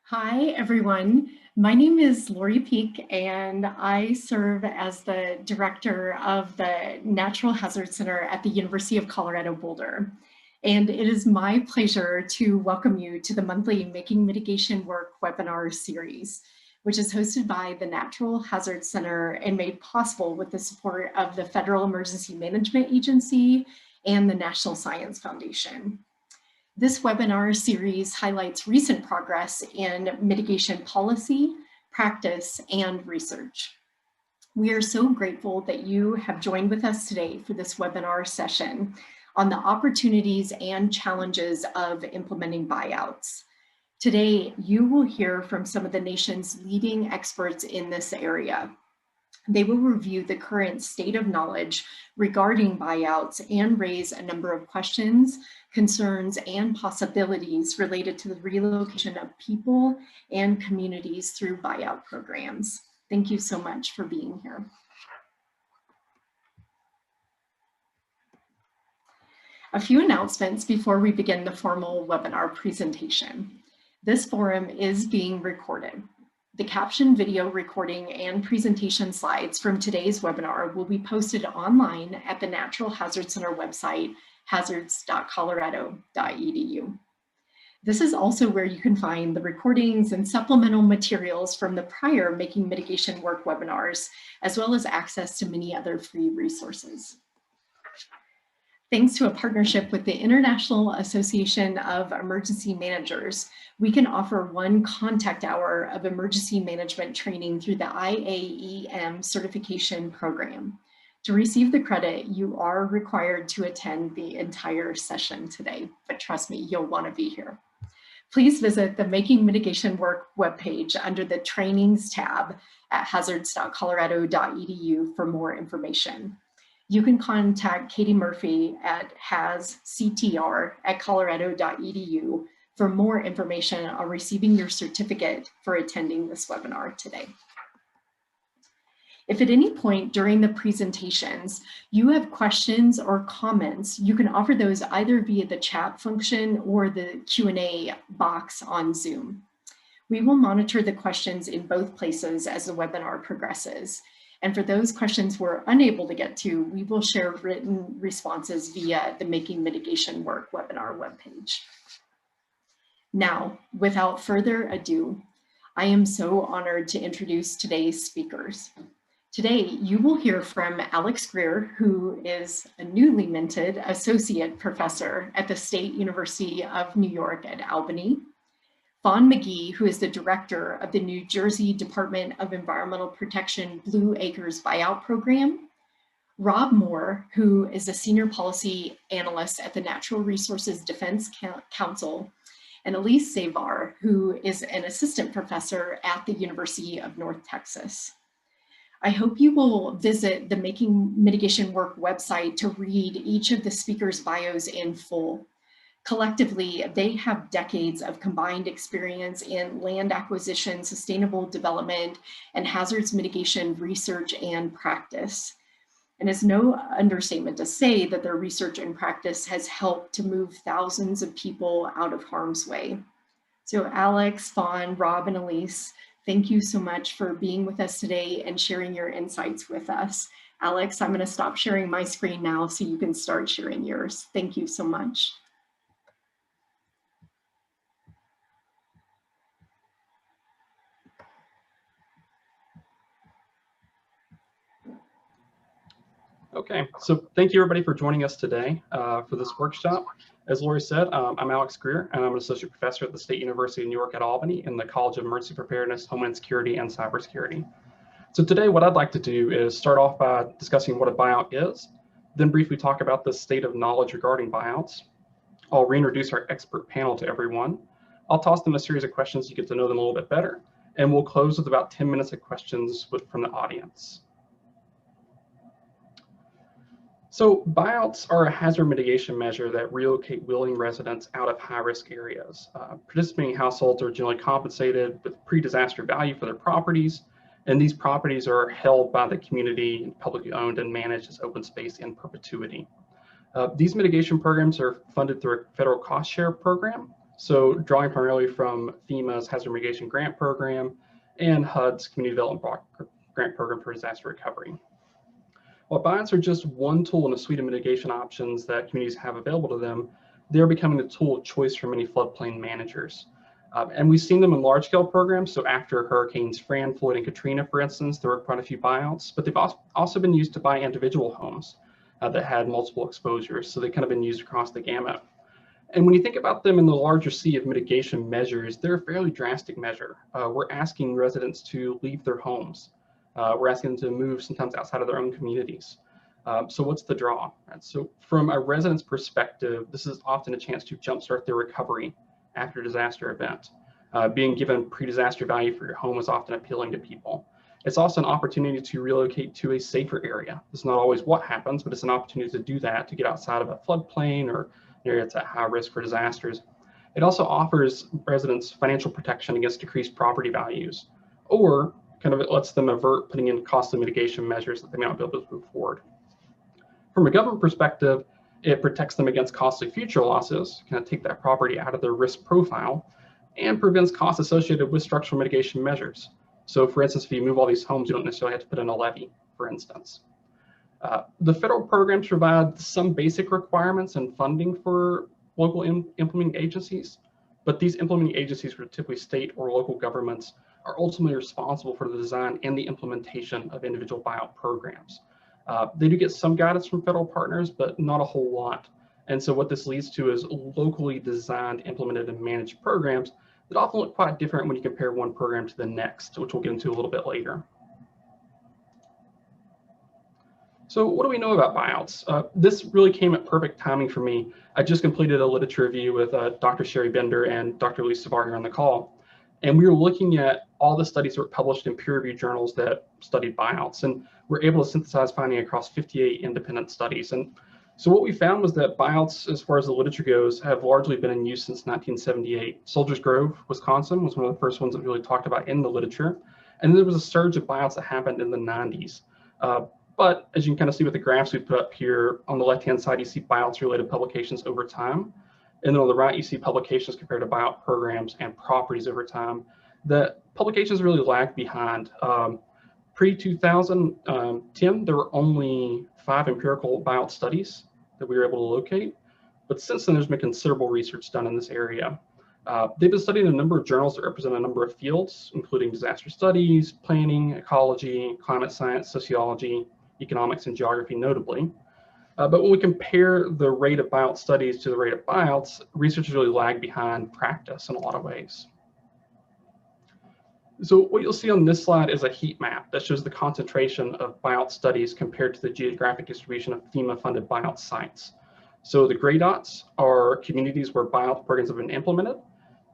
Hi, everyone. My name is Lori Peak, and I serve as the director of the Natural Hazard Center at the University of Colorado Boulder. And it is my pleasure to welcome you to the monthly Making Mitigation Work webinar series, which is hosted by the Natural Hazard Center and made possible with the support of the Federal Emergency Management Agency and the National Science Foundation. This webinar series highlights recent progress in mitigation policy, practice, and research. We are so grateful that you have joined with us today for this webinar session on the opportunities and challenges of implementing buyouts. Today, you will hear from some of the nation's leading experts in this area. They will review the current state of knowledge regarding buyouts and raise a number of questions, concerns, and possibilities related to the relocation of people and communities through buyout programs. Thank you so much for being here. A few announcements before we begin the formal webinar presentation. This forum is being recorded. The caption video recording and presentation slides from today's webinar will be posted online at the Natural Hazard Center website, hazards.colorado.edu. This is also where you can find the recordings and supplemental materials from the prior Making Mitigation Work webinars, as well as access to many other free resources. Thanks to a partnership with the International Association of Emergency Managers, we can offer one contact hour of emergency management training through the IAEM certification program. To receive the credit, you are required to attend the entire session today, but trust me, you'll want to be here. Please visit the Making Mitigation Work webpage under the Trainings tab at hazards.colorado.edu for more information. You can contact Katie Murphy at hazctr@colorado.edu for more information on receiving your certificate for attending this webinar today. If at any point during the presentations you have questions or comments, you can offer those either via the chat function or the Q&A box on Zoom. We will monitor the questions in both places as the webinar progresses. And for those questions we're unable to get to, we will share written responses via the Making Mitigation Work webinar webpage. Now, without further ado, I am so honored to introduce today's speakers. Today, you will hear from Alex Greer, who is a newly minted associate professor at the State University of New York at Albany. Vaughn McGee, who is the director of the New Jersey Department of Environmental Protection Blue Acres Buyout Program. Rob Moore, who is a senior policy analyst at the Natural Resources Defense Council. And Elise Savar, who is an assistant professor at the University of North Texas. I hope you will visit the Making Mitigation Work website to read each of the speakers' bios in full. Collectively, they have decades of combined experience in land acquisition, sustainable development, and hazards mitigation research and practice. And it's no understatement to say that their research and practice has helped to move thousands of people out of harm's way. So Alex, Vaughn, Rob, and Elise, thank you so much for being with us today and sharing your insights with us. Alex, I'm going to stop sharing my screen now so you can start sharing yours. Thank you so much. Okay, so thank you everybody for joining us today for this workshop. As Lori said, I'm Alex Greer, and I'm an associate professor at the State University of New York at Albany in the College of Emergency Preparedness, Homeland Security, and Cybersecurity. So today what I'd like to do is start off by discussing what a buyout is, then briefly talk about the state of knowledge regarding buyouts. I'll reintroduce our expert panel to everyone. I'll toss them a series of questions to get to know them a little bit better, and we'll close with about 10 minutes of questions from the audience. So buyouts are a hazard mitigation measure that relocate willing residents out of high-risk areas. Participating households are generally compensated with pre-disaster value for their properties, and these properties are held by the community, publicly owned and managed as open space in perpetuity. These mitigation programs are funded through a federal cost share program, So drawing primarily from FEMA's Hazard Mitigation Grant Program and HUD's Community Development Grant Program for Disaster Recovery. While buyouts are just one tool in a suite of mitigation options that communities have available to them, they're becoming the tool of choice for many floodplain managers. And we've seen them in large-scale programs. So after Hurricanes Fran, Floyd, and Katrina, for instance, there were quite a few buyouts, but they've also been used to buy individual homes that had multiple exposures. So they've kind of been used across the gamut. And when you think about them in the larger sea of mitigation measures, they're a fairly drastic measure. We're asking residents to leave their homes. We're asking them to move sometimes outside of their own communities. So what's the draw? So from a resident's perspective, this is often a chance to jumpstart their recovery after a disaster event. Being given pre-disaster value for your home is often appealing to people. It's also an opportunity to relocate to a safer area. It's not always what happens, but it's an opportunity to do that, to get outside of a floodplain or an area that's at high risk for disasters. It also offers residents financial protection against decreased property values, or kind of it lets them avert putting in costly mitigation measures that they may not be able to move forward. From a government perspective, it protects them against costly future losses, kind of take that property out of their risk profile, and prevents costs associated with structural mitigation measures. So for instance, if you move all these homes, you don't necessarily have to put in a levee, for instance. The federal programs provide some basic requirements and funding for local implementing agencies, but these implementing agencies, typically state or local governments, are ultimately responsible for the design and the implementation of individual buyout programs. They do get some guidance from federal partners, but not a whole lot. And so what this leads to is locally designed, implemented, and managed programs that often look quite different when you compare one program to the next, which we'll get into a little bit later. So what do we know about buyouts? This really came at perfect timing for me. I just completed a literature review with Dr. Sherry Bender and Dr. Lisa Savar here on the call. And we were looking at all the studies that were published in peer-reviewed journals that studied buyouts, and we're able to synthesize finding across 58 independent studies. And so what we found was that buyouts, as far as the literature goes, have largely been in use since 1978. Soldiers Grove, Wisconsin was one of the first ones that really talked about in the literature. And then there was a surge of buyouts that happened in the 90s. But as you can kind of see with the graphs we put up here, on the left-hand side, you see buyouts related publications over time. And then on the right, you see publications compared to buyout programs and properties over time. The publications really lagged behind. Pre-2010, there were only 5 empirical buyout studies that we were able to locate. But since then, there's been considerable research done in this area. They've been studying a number of journals that represent a number of fields, including disaster studies, planning, ecology, climate science, sociology, economics, and geography notably. But when we compare the rate of buyout studies to the rate of buyouts, research really lagged behind practice in a lot of ways. So what you'll see on this slide is a heat map that shows the concentration of buyout studies compared to the geographic distribution of FEMA-funded buyout sites. So the gray dots are communities where buyout programs have been implemented,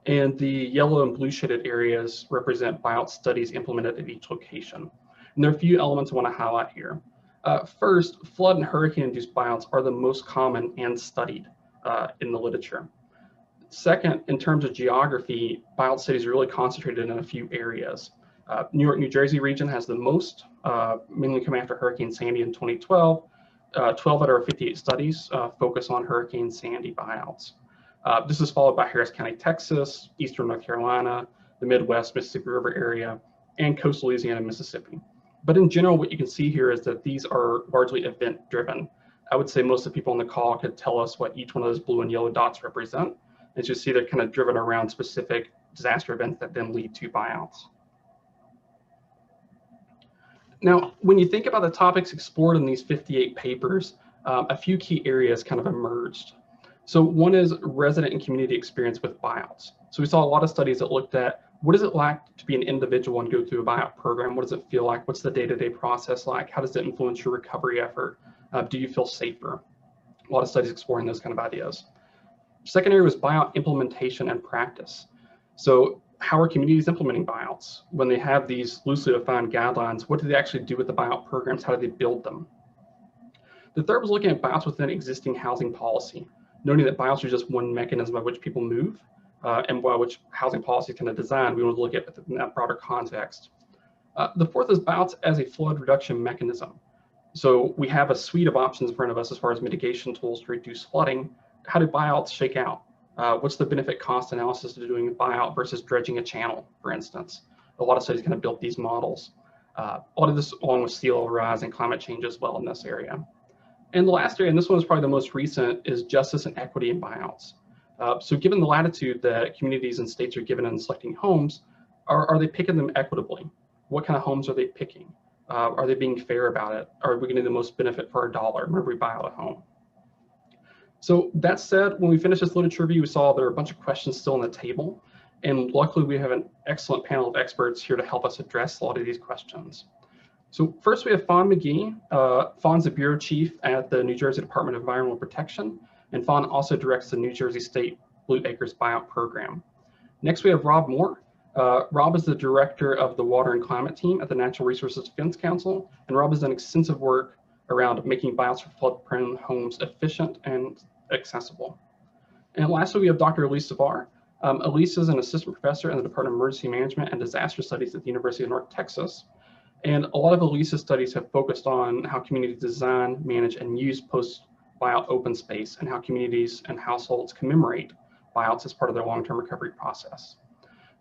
and the yellow and blue shaded areas represent buyout studies implemented at each location. And there are a few elements I want to highlight here. First, flood and hurricane-induced buyouts are the most common and studied in the literature. Second, in terms of geography, buyout studies are really concentrated in a few areas. New York, New Jersey region has the most, mainly coming after Hurricane Sandy in 2012. 12 out of our 58 studies focus on Hurricane Sandy buyouts. This is followed by Harris County, Texas, Eastern North Carolina, the Midwest, Mississippi River area, and coastal Louisiana and Mississippi. But in general, what you can see here is that these are largely event-driven. I would say most of the people on the call could tell us what each one of those blue and yellow dots represent. As you see, they're kind of driven around specific disaster events that then lead to buyouts. Now, when you think about the topics explored in these 58 papers, a few key areas kind of emerged. So one is resident and community experience with buyouts. So we saw a lot of studies that looked at what is it like to be an individual and go through a buyout program? What does it feel like? What's the day-to-day process like? How does it influence your recovery effort? Do you feel safer? A lot of studies exploring those kind of ideas. Second area was buyout implementation and practice. So how are communities implementing buyouts? When they have these loosely defined guidelines, what do they actually do with the buyout programs? How do they build them? The third was looking at buyouts within existing housing policy, noting that buyouts are just one mechanism by which people move, and by which housing policy kind of designed. We want to look at in that broader context. The fourth is buyouts as a flood reduction mechanism. So we have a suite of options in front of us as far as mitigation tools to reduce flooding. How do buyouts shake out? What's the benefit cost analysis of doing a buyout versus dredging a channel, for instance? A lot of studies kind of built these models. A lot of this along with sea level rise and climate change as well in this area. And the last area, and this one is probably the most recent, is justice and equity in buyouts. So given the latitude that communities and states are given in selecting homes, are they picking them equitably? What kind of homes are they picking? Are they being fair about it? Are we getting the most benefit for our dollar whenever we buy out a home? So that said, when we finished this literature review, we saw there are a bunch of questions still on the table. And luckily, we have an excellent panel of experts here to help us address a lot of these questions. So first, we have Fawn McGee. Fawn's the bureau chief at the New Jersey Department of Environmental Protection, and Fawn also directs the New Jersey State Blue Acres buyout program. Next, we have Rob Moore. Rob is the director of the Water and Climate team at the Natural Resources Defense Council, and Rob has done extensive work around making buyouts for flood-prone homes efficient and accessible. And lastly, we have Dr. Elise Savar. Elise is an assistant professor in the Department of Emergency Management and Disaster Studies at the University of North Texas. And a lot of Elise's studies have focused on how communities design, manage, and use post-buyout open space, and how communities and households commemorate buyouts as part of their long-term recovery process.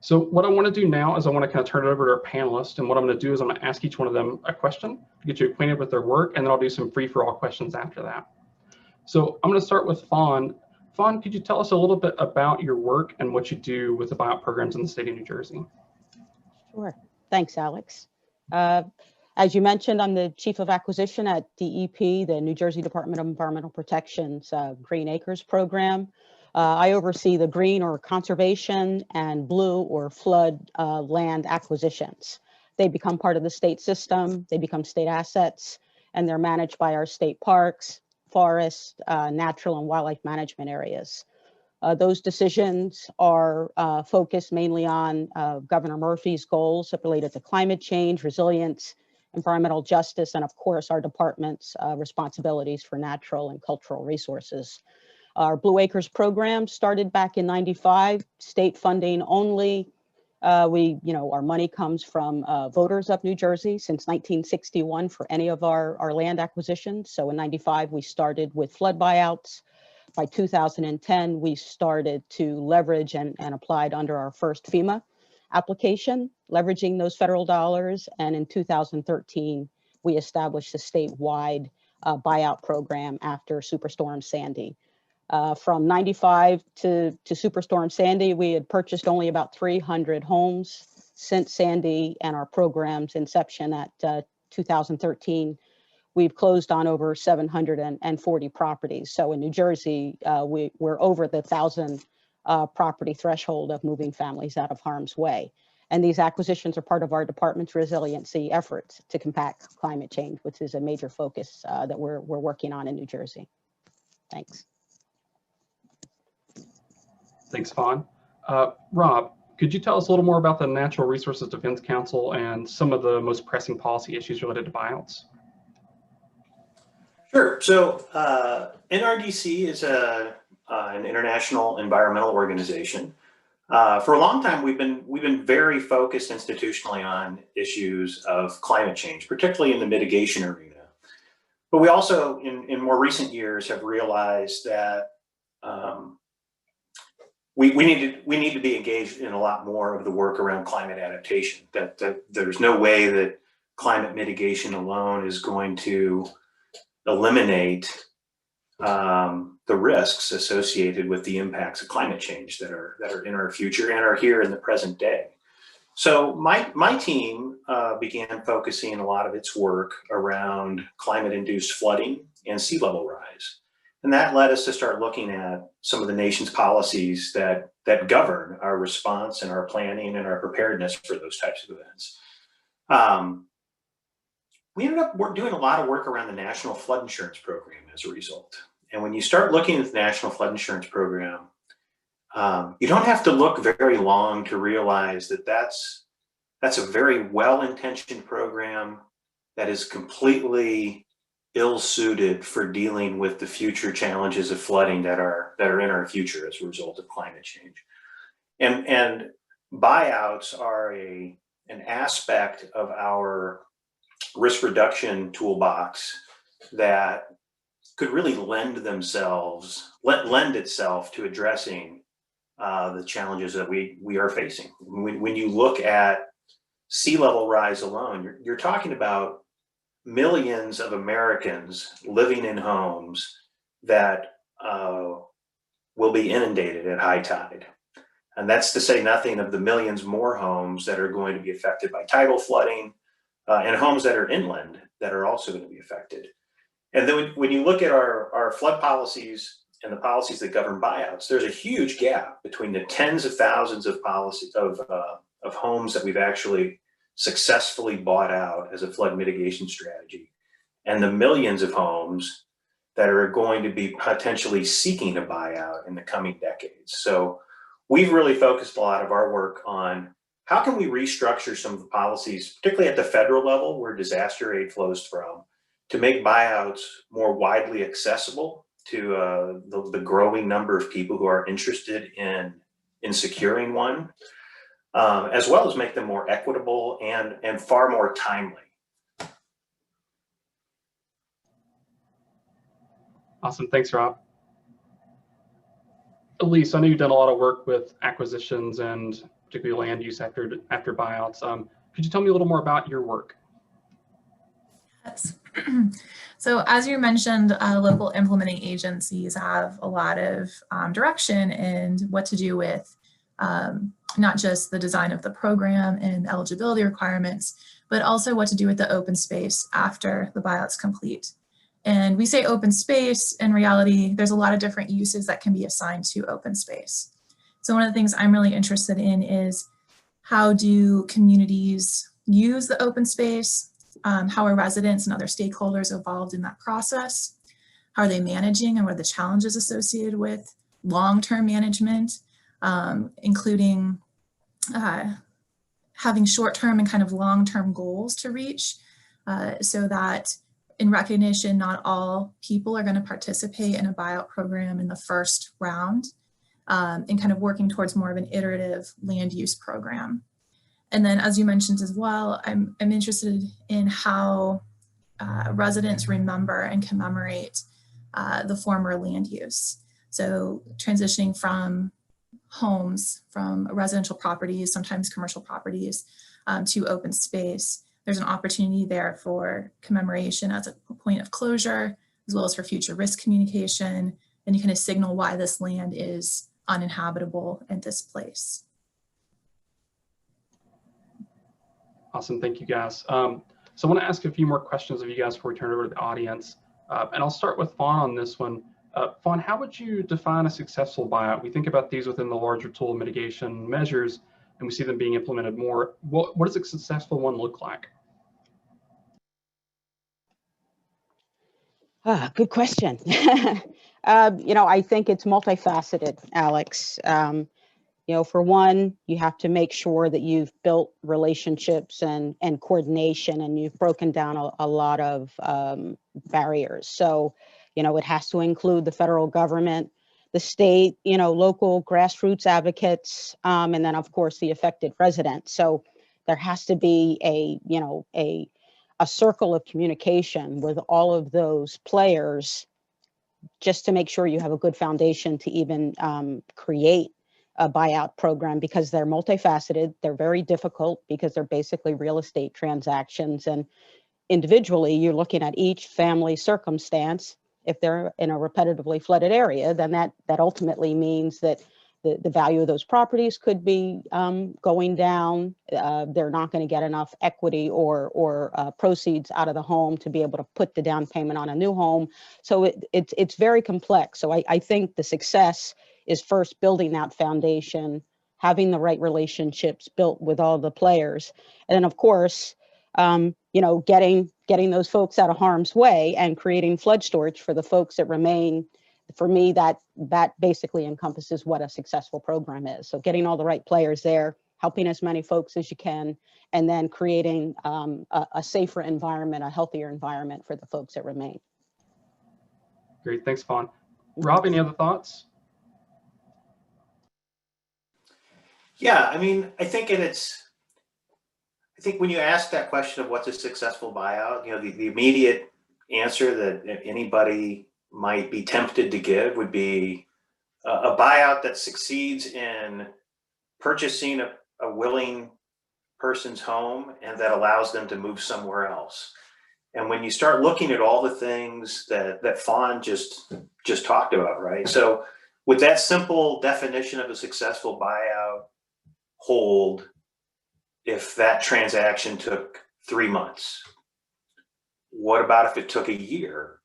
So what I want to do now is I want to kind of turn it over to our panelists, and what I'm going to do is I'm going to ask each one of them a question to get you acquainted with their work, and then I'll do some free-for-all questions after that. So I'm going to start with Fawn. Fawn, could you tell us a little bit about your work and what you do with the buyout programs in the state of New Jersey? Sure. Thanks, Alex. As you mentioned, I'm the Chief of Acquisition at DEP, the New Jersey Department of Environmental Protection's Green Acres program. I oversee the green or conservation and blue or flood land acquisitions. They become part of the state system, they become state assets, and they're managed by our state parks, forests, natural and wildlife management areas. Those decisions are focused mainly on Governor Murphy's goals related to climate change, resilience, environmental justice, and of course, our department's responsibilities for natural and cultural resources. Our Blue Acres program started back in '95, state funding only. Our money comes from voters of New Jersey since 1961 for any of our land acquisitions. So in '95, we started with flood buyouts. By 2010, we started to leverage and applied under our first FEMA application, leveraging those federal dollars. And in 2013, we established a statewide buyout program after Superstorm Sandy. From '95 to Superstorm Sandy, we had purchased only about 300 homes. Since Sandy and our program's inception at 2013, we've closed on over 740 properties. So in New Jersey, we're over the 1,000 property threshold of moving families out of harm's way. And these acquisitions are part of our department's resiliency efforts to combat climate change, which is a major focus that we're working on in New Jersey. Thanks. Thanks, Fawn. Rob, could you tell us a little more about the Natural Resources Defense Council and some of the most pressing policy issues related to buyouts? Sure. So NRDC is an international environmental organization. For a long time, we've been very focused institutionally on issues of climate change, particularly in the mitigation arena. But we also, in more recent years, have realized that we need to be engaged in a lot more of the work around climate adaptation. That there's no way that climate mitigation alone is going to eliminate the risks associated with the impacts of climate change that are in our future and are here in the present day. So my team began focusing a lot of its work around climate-induced flooding and sea level rise. And that led us to start looking at some of the nation's policies that govern our response and our planning and our preparedness for those types of events. We ended up doing a lot of work around the National Flood Insurance Program as a result. And when you start looking at the National Flood Insurance Program, you don't have to look very long to realize that that's a very well-intentioned program that is completely ill-suited for dealing with the future challenges of flooding that are in our future as a result of climate change. And buyouts are an aspect of our risk reduction toolbox that could really lend itself to addressing the challenges that we are facing. When you look at sea level rise alone, you're talking about millions of Americans living in homes that will be inundated at high tide. And that's to say nothing of the millions more homes that are going to be affected by tidal flooding, and homes that are inland that are also going to be affected. And then when you look at our flood policies and the policies that govern buyouts, there's a huge gap between the tens of thousands of homes that we've actually successfully bought out as a flood mitigation strategy, and the millions of homes that are going to be potentially seeking a buyout in the coming decades. So we've really focused a lot of our work on how can we restructure some of the policies, particularly at the federal level where disaster aid flows from, to make buyouts more widely accessible to the growing number of people who are interested in securing one, as well as make them more equitable and far more timely. Awesome, thanks, Rob. Elise, I know you've done a lot of work with acquisitions and particularly land use after buyouts. Could you tell me a little more about your work? Yes. So as you mentioned, local implementing agencies have a lot of direction in what to do with not just the design of the program and eligibility requirements, but also what to do with the open space after the buyout's complete. And we say open space, in reality, there's a lot of different uses that can be assigned to open space. So one of the things I'm really interested in is how do communities use the open space? How are residents and other stakeholders involved in that process? How are they managing, and what are the challenges associated with long-term management, including having short-term and kind of long-term goals to reach, so that in recognition, not all people are going to participate in a buyout program in the first round, and kind of working towards more of an iterative land use program. And then, as you mentioned as well, I'm interested in how residents remember and commemorate the former land use. So transitioning from homes, from residential properties, sometimes commercial properties, to open space, there's an opportunity there for commemoration as a point of closure, as well as for future risk communication, and you kind of signal why this land is uninhabitable and displaced. Awesome, thank you guys. So I want to ask a few more questions of you guys before we turn it over to the audience. And I'll start with Fawn on this one. Fawn, how would you define a successful buyout? We think about these within the larger tool mitigation measures, and we see them being implemented more. What does a successful one look like? Good question. I think it's multifaceted, Alex. For one, you have to make sure that you've built relationships and coordination, and you've broken down a lot of barriers. So, it has to include the federal government, the state, local grassroots advocates, and then of course the affected residents. So there has to be a circle of communication with all of those players, just to make sure you have a good foundation to even create a buyout program, because they're multifaceted. They're very difficult because they're basically real estate transactions, and individually you're looking at each family circumstance. If they're in a repetitively flooded area, then that ultimately means that the value of those properties could be going down. They're not going to get enough equity or proceeds out of the home to be able to put the down payment on a new home. So it's very complex. So I think the success is first building that foundation, having the right relationships built with all the players, and then of course, getting those folks out of harm's way and creating flood storage for the folks that remain. For me, that basically encompasses what a successful program is. So getting all the right players there, helping as many folks as you can, and then creating a safer environment, a healthier environment for the folks that remain. Great, thanks, Fawn. Rob, any other thoughts? Yeah, I think when you ask that question of what's a successful buyout, the immediate answer that anybody might be tempted to give would be a buyout that succeeds in purchasing a willing person's home and that allows them to move somewhere else. And when you start looking at all the things that Fawn just talked about, right? So with that simple definition of a successful buyout hold, if that transaction took 3 months, what about if it took a year?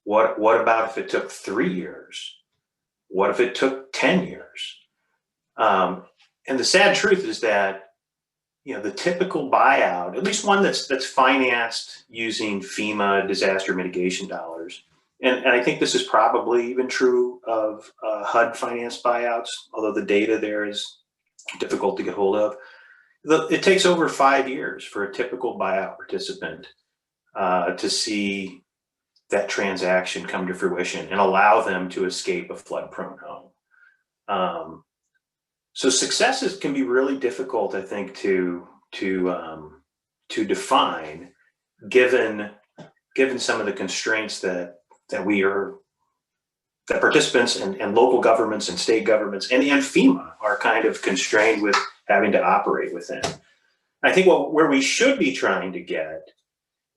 What about if it took 3 years? What if it took 10 years? And the sad truth is that, you know, the typical buyout, at least one that's financed using FEMA disaster mitigation dollars, and I think this is probably even true of HUD financed buyouts, although the data there is difficult to get hold of. It takes over 5 years for a typical buyout participant to see that transaction come to fruition and allow them to escape a flood-prone home. So successes can be really difficult, I think, to define, given some of the constraints that participants and local governments and state governments and FEMA are kind of constrained with having to operate within. I think where we should be trying to get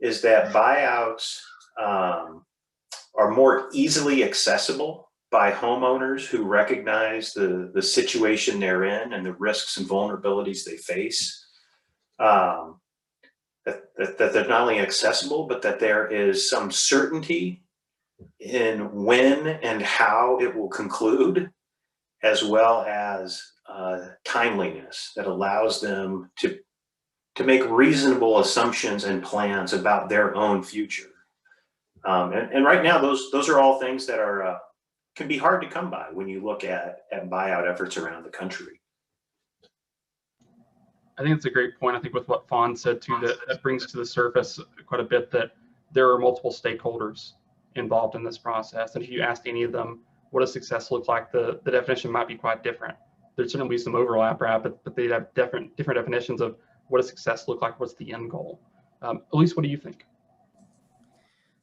is that buyouts are more easily accessible by homeowners who recognize the situation they're in and the risks and vulnerabilities they face. That they're not only accessible, but that there is some certainty in when and how it will conclude, as well as timeliness that allows them to make reasonable assumptions and plans about their own future. And right now, those are all things that are can be hard to come by when you look at buyout efforts around the country. I think it's a great point. I think with what Fawn said too, that brings to the surface quite a bit that there are multiple stakeholders involved in this process. And if you asked any of them what does success look like, the definition might be quite different. There'd certainly be some overlap, right? But they'd have different definitions of what does success look like, what's the end goal. Elise, what do you think?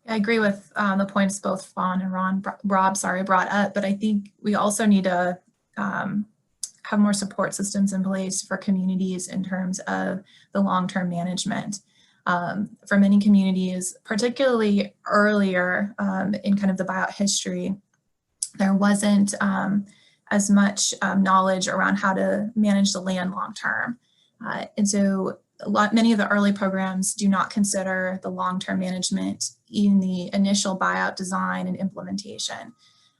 I agree with the points both Fawn and Rob brought up, but I think we also need to have more support systems in place for communities in terms of the long-term management. For many communities, particularly earlier in kind of the buyout history, there wasn't as much knowledge around how to manage the land long-term. And so many of the early programs do not consider the long-term management in the initial buyout design and implementation.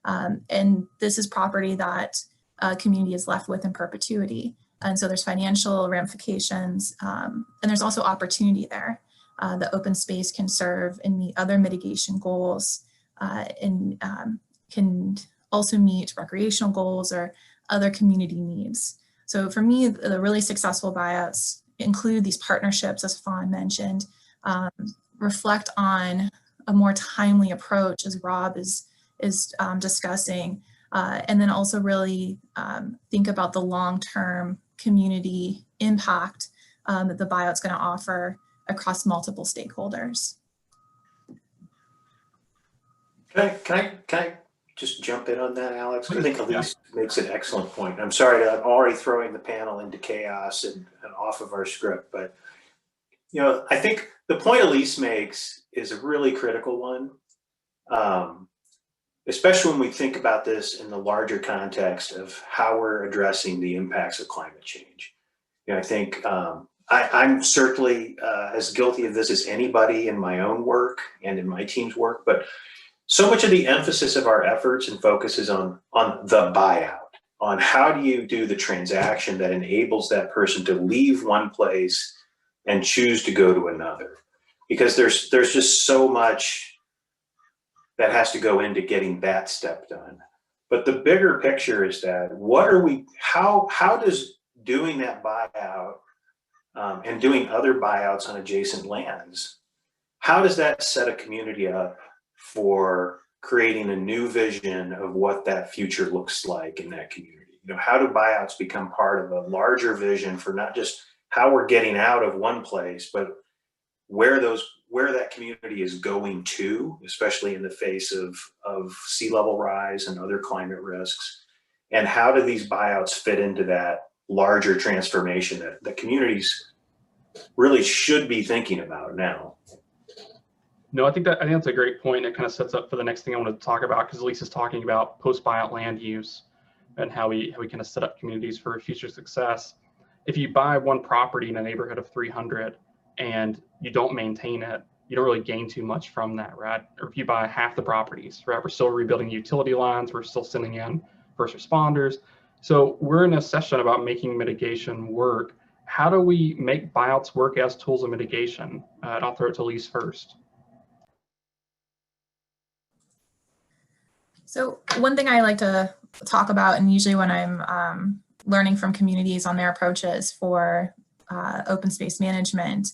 And this is property that a community is left with in perpetuity. And so there's financial ramifications, and there's also opportunity there. The open space can serve and meet other mitigation goals and can also meet recreational goals or other community needs. So for me, the really successful buyouts include these partnerships, as Fawn mentioned, reflect on a more timely approach, as Rob is discussing, and then also really think about the long-term community impact that the buyout's going to offer across multiple stakeholders. Can I just jump in on that, Alex? I think Elise makes an excellent point. I'm sorry I'm already throwing the panel into chaos and off of our script, but you know, I think the point Elise makes is a really critical one, especially when we think about this in the larger context of how we're addressing the impacts of climate change. You know, I think I'm certainly as guilty of this as anybody in my own work and in my team's work, but so much of the emphasis of our efforts and focus is on the buyout, on how do you do the transaction that enables that person to leave one place and choose to go to another, because there's just so much that has to go into getting that step done. But the bigger picture is that how does doing that buyout and doing other buyouts on adjacent lands, how does that set a community up for creating a new vision of what that future looks like in that community? You know, how do buyouts become part of a larger vision for not just how we're getting out of one place, but where that community is going to, especially in the face of sea level rise and other climate risks, And how do these buyouts fit into that larger transformation that communities really should be thinking about now? No, I think that's a great point. It kind of sets up for the next thing I want to talk about, because Lisa's talking about post-buyout land use and how we kind of set up communities for future success. If you buy one property in a neighborhood of 300 and you don't maintain it, you don't really gain too much from that, right? Or if you buy half the properties, right? We're still rebuilding utility lines. We're still sending in first responders. So we're in a session about making mitigation work. How do we make buyouts work as tools of mitigation? And I'll throw it to Lise first. So one thing I like to talk about, and usually when I'm learning from communities on their approaches for open space management,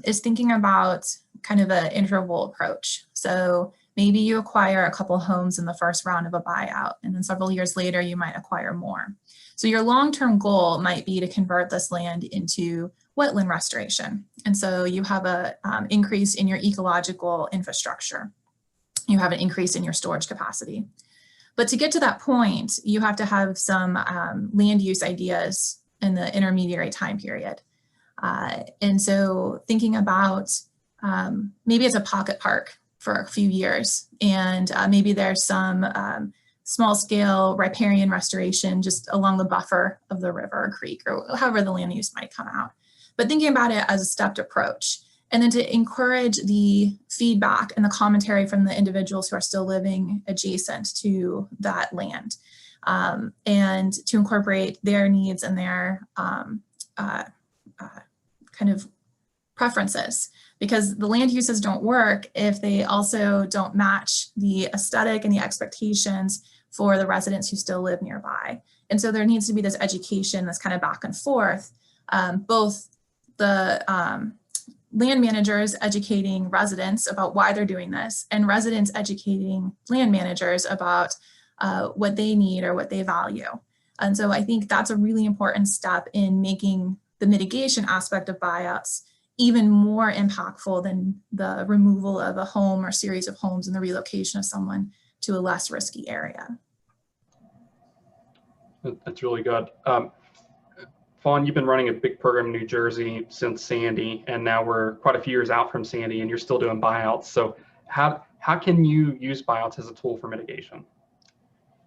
is thinking about kind of an interval approach. So maybe you acquire a couple homes in the first round of a buyout, and then several years later, you might acquire more. So your long-term goal might be to convert this land into wetland restoration. And so you have a increase in your ecological infrastructure. You have an increase in your storage capacity. But to get to that point, you have to have some land use ideas in the intermediary time period. And so thinking about maybe it's a pocket park for a few years, and maybe there's some small scale riparian restoration just along the buffer of the river or creek, or however the land use might come out. But thinking about it as a stepped approach. And then to encourage the feedback and the commentary from the individuals who are still living adjacent to that land, and to incorporate their needs and their kind of preferences, because the land uses don't work if they also don't match the aesthetic and the expectations for the residents who still live nearby. And so there needs to be this education that's kind of back and forth, both the land managers educating residents about why they're doing this, and residents educating land managers about what they need or what they value. And so I think that's a really important step in making the mitigation aspect of buyouts even more impactful than the removal of a home or series of homes and the relocation of someone to a less risky area. That's really good. Fawn, you've been running a big program in New Jersey since Sandy, and now we're quite a few years out from Sandy, and you're still doing buyouts. So how can you use buyouts as a tool for mitigation?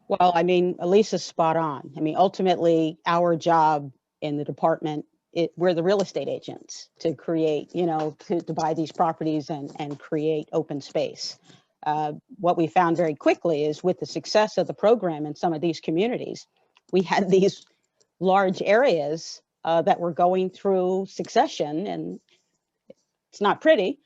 Well, I mean, Elisa's spot on. I mean, ultimately, our job in the department, we're the real estate agents to create, to buy these properties and create open space. What we found very quickly is with the success of the program in some of these communities, we had these large areas that were going through succession, and it's not pretty.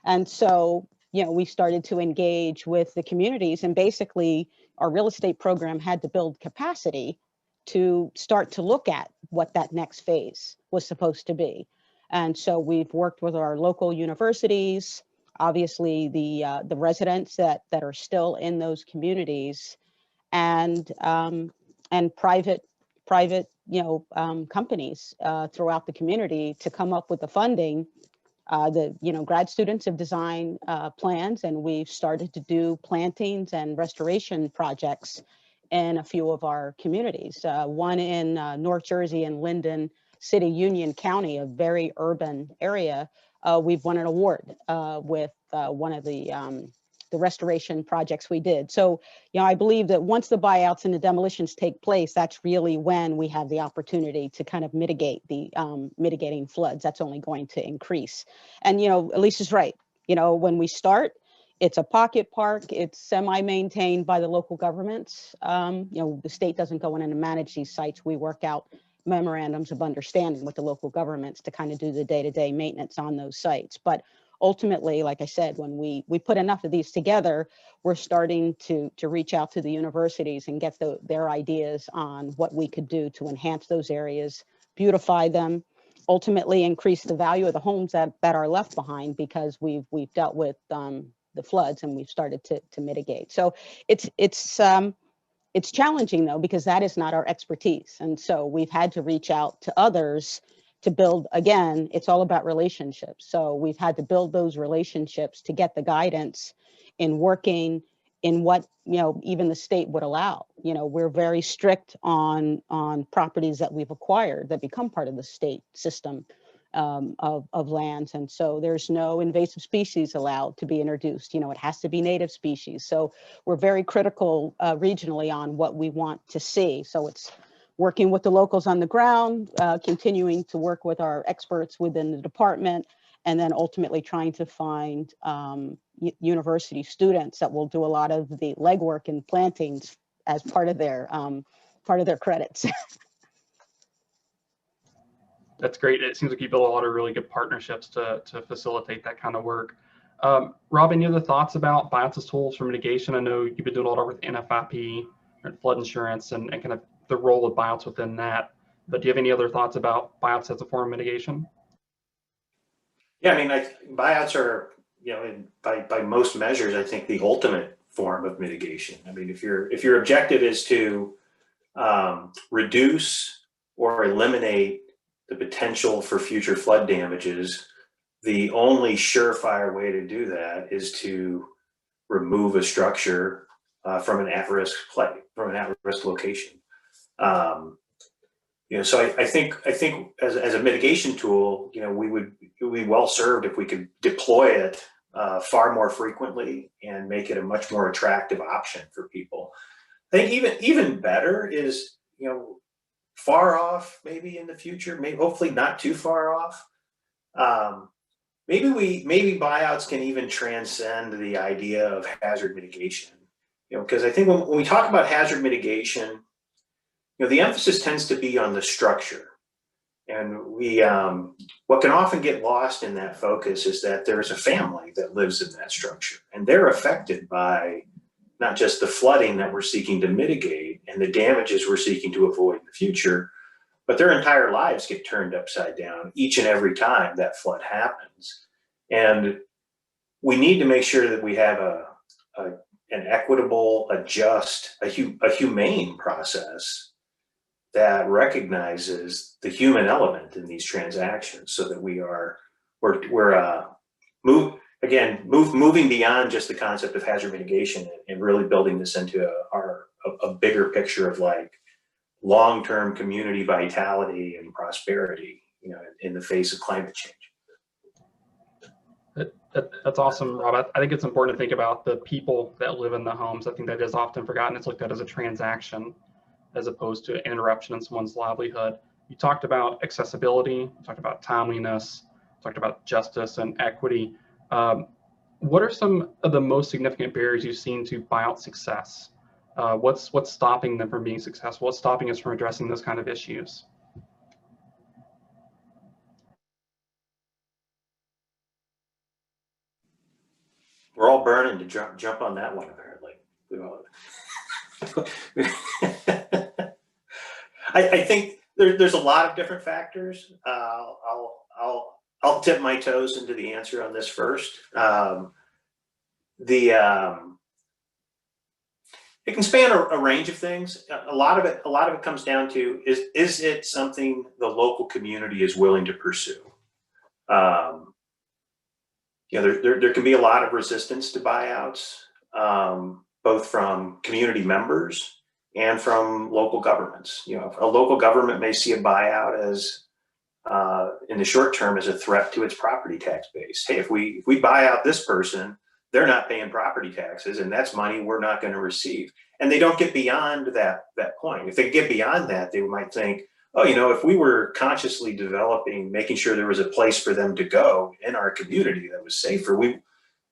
And so, we started to engage with the communities, and basically our real estate program had to build capacity to start to look at what that next phase was supposed to be. And so we've worked with our local universities, obviously the residents that are still in those communities, and private companies throughout the community to come up with the funding. The grad students have designed plans, and we've started to do plantings and restoration projects in a few of our communities. One in North Jersey in Linden City, Union County, a very urban area. We've won an award with one of the restoration projects we did. So, I believe that once the buyouts and the demolitions take place, that's really when we have the opportunity to kind of mitigate the mitigating floods. That's only going to increase. And, Elisa's right. When we start, it's a pocket park. It's semi-maintained by the local governments. The state doesn't go in and manage these sites. We work out memorandums of understanding with the local governments to kind of do the day-to-day maintenance on those sites. But ultimately, like I said, when we put enough of these together, we're starting to reach out to the universities and get their ideas on what we could do to enhance those areas, beautify them, ultimately increase the value of the homes that are left behind, because we've dealt with the floods and we've started to mitigate. So it's challenging though, because that is not our expertise. And so we've had to reach out to others to build, again, it's all about relationships. So we've had to build those relationships to get the guidance in working in what, even the state would allow. you know, we're very strict on properties that we've acquired that become part of the state system of lands. And so there's no invasive species allowed to be introduced. You know, it has to be native species. So we're very critical regionally on what we want to see. So it's working with the locals on the ground, continuing to work with our experts within the department, and then ultimately trying to find university students that will do a lot of the legwork and plantings as part of their credits. That's great. It seems like you built a lot of really good partnerships to facilitate that kind of work. Rob, any other thoughts about buyouts as tools for mitigation? I know you've been doing a lot of work with NFIP and flood insurance and kind of the role of buyouts within that. But do you have any other thoughts about buyouts as a form of mitigation? Yeah, I mean, buyouts are, you know, by most measures, I think the ultimate form of mitigation. I mean, if your objective is to reduce or eliminate the potential for future flood damages, the only surefire way to do that is to remove a structure from an at-risk location. You know, so I think as a mitigation tool, you know, we would be well served if we could deploy it far more frequently and make it a much more attractive option for people. I think even better is, you know, far off, maybe in the future, maybe hopefully not too far off. Maybe buyouts can even transcend the idea of hazard mitigation. You know, because I think when we talk about hazard mitigation, you know, the emphasis tends to be on the structure, and what can often get lost in that focus is that there is a family that lives in that structure, and they're affected by not just the flooding that we're seeking to mitigate and the damages we're seeking to avoid in the future, but their entire lives get turned upside down each and every time that flood happens. And we need to make sure that we have an equitable, a just, a humane process that recognizes the human element in these transactions, so that we're moving beyond just the concept of hazard mitigation and really building this into a bigger picture of like long-term community vitality and prosperity, you know, in the face of climate change. That's awesome, Rob. I think it's important to think about the people that live in the homes. I think that is often forgotten. It's looked at as a transaction as opposed to an interruption in someone's livelihood. You talked about accessibility, you talked about timeliness, you talked about justice and equity. What are some of the most significant barriers you've seen to buyout success? What's stopping them from being successful? What's stopping us from addressing those kind of issues? We're all burning to jump on that one, apparently. I think there's a lot of different factors. I'll tip my toes into the answer on this first. It can span a range of things. A lot of it comes down to is it something the local community is willing to pursue? You know, there can be a lot of resistance to buyouts, both from community members and from local governments. You know, a local government may see a buyout as, in the short term, as a threat to its property tax base. Hey, if we buy out this person, they're not paying property taxes, and that's money we're not going to receive. And they don't get beyond that point. If they get beyond that, they might think, oh, you know, if we were consciously developing, making sure there was a place for them to go in our community that was safer,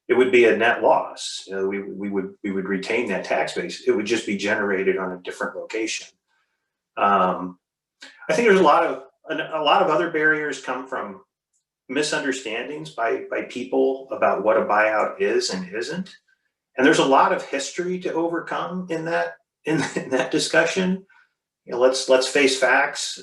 it would be a net loss. You know, we would retain that tax base. It would just be generated on a different location. I think there's a lot of other barriers come from misunderstandings by people about what a buyout is and isn't. And there's a lot of history to overcome in that discussion. You know, let's face facts.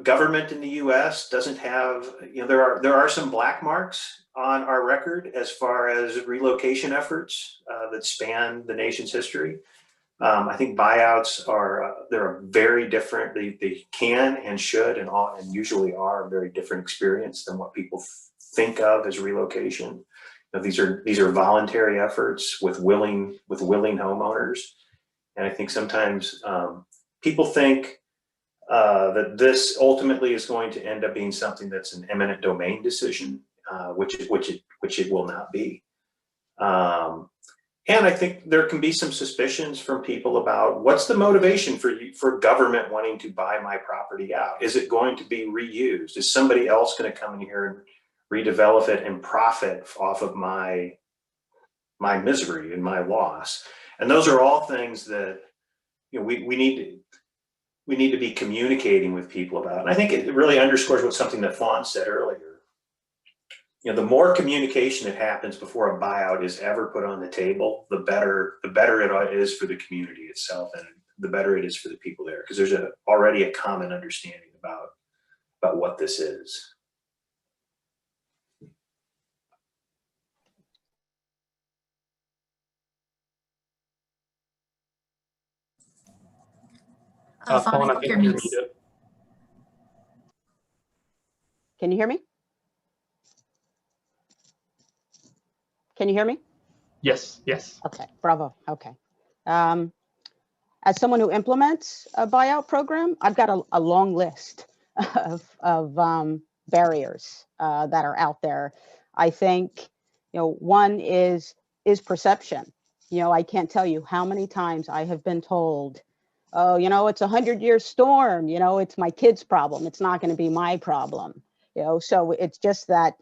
Government in the U.S. doesn't have, you know, there are some black marks on our record as far as relocation efforts that span the nation's history. I think buyouts they're very different. They can and should and usually are a very different experience than what people think of as relocation. These are voluntary efforts with willing homeowners. And I think sometimes people think that this ultimately is going to end up being something that's an eminent domain decision, which it will not be. And I think there can be some suspicions from people about what's the motivation for government wanting to buy my property out? Is it going to be reused? Is somebody else going to come in here and redevelop it and profit off of my misery and my loss? And those are all things that, you know, we need to be communicating with people about. And I think it really underscores something that Fawn said earlier. You know, the more communication that happens before a buyout is ever put on the table, the better it is for the community itself, and the better it is for the people there, because there's already a common understanding about what this is. Fawn, I think you're muted. Can you hear me? Can you hear me? Yes, yes. Okay, bravo. Okay. As someone who implements a buyout program, I've got a long list of barriers that are out there. I think, you know, one is perception. You know, I can't tell you how many times I have been told, oh, you know, it's a 100-year storm, you know, it's my kid's problem. It's not going to be my problem. You know, so it's just that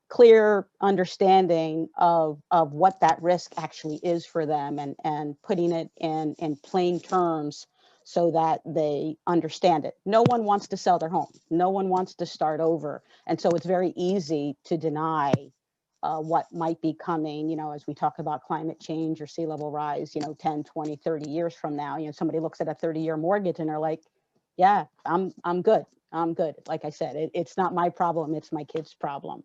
clear understanding of what that risk actually is for them, and putting it in plain terms so that they understand it. No one wants to sell their home. No one wants to start over. And so it's very easy to deny what might be coming, you know, as we talk about climate change or sea level rise, you know, 10, 20, 30 years from now. You know, somebody looks at a 30-year mortgage and they're like, yeah, I'm good. I'm good. Like I said, it's not my problem. It's my kid's problem.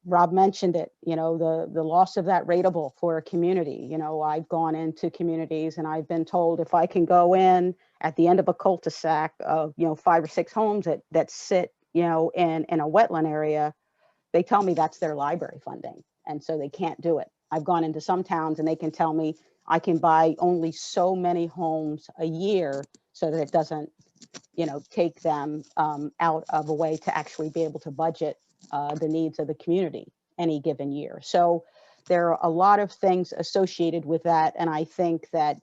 Rob mentioned it, you know, the loss of that rateable for a community. You know, I've gone into communities and I've been told if I can go in at the end of a cul-de-sac of, you know, 5 or 6 homes that sit, you know, in a wetland area, they tell me that's their library funding. And so they can't do it. I've gone into some towns and they can tell me I can buy only so many homes a year so that it doesn't, you know, take them out of a way to actually be able to budget the needs of the community any given year. So there are a lot of things associated with that. And I think that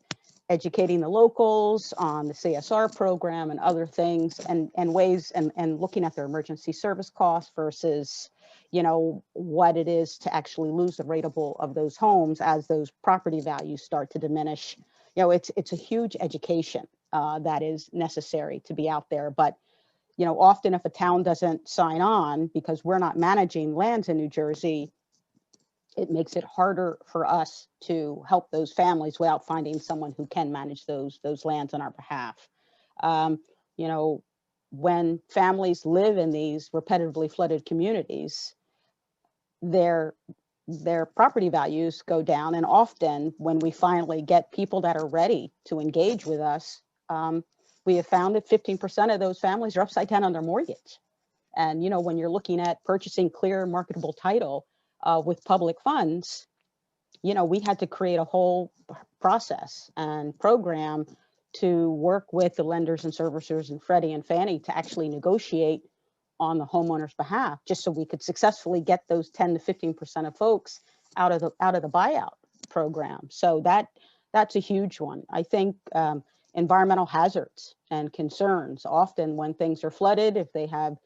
educating the locals on the CSR program and other things and ways and looking at their emergency service costs versus, you know, what it is to actually lose the rateable of those homes as those property values start to diminish. You know, it's a huge education that is necessary to be out there. But you know, often if a town doesn't sign on because we're not managing lands in New Jersey, it makes it harder for us to help those families without finding someone who can manage those lands on our behalf. You know, when families live in these repetitively flooded communities, their property values go down. And often when we finally get people that are ready to engage with us, we have found that 15% of those families are upside down on their mortgage. And, you know, when you're looking at purchasing clear marketable title with public funds, you know, we had to create a whole process and program to work with the lenders and servicers and Freddie and Fannie to actually negotiate on the homeowner's behalf, just so we could successfully get those 10 to 15% of folks out of the buyout program. So that's a huge one. I think environmental hazards and concerns, often when things are flooded, if they have,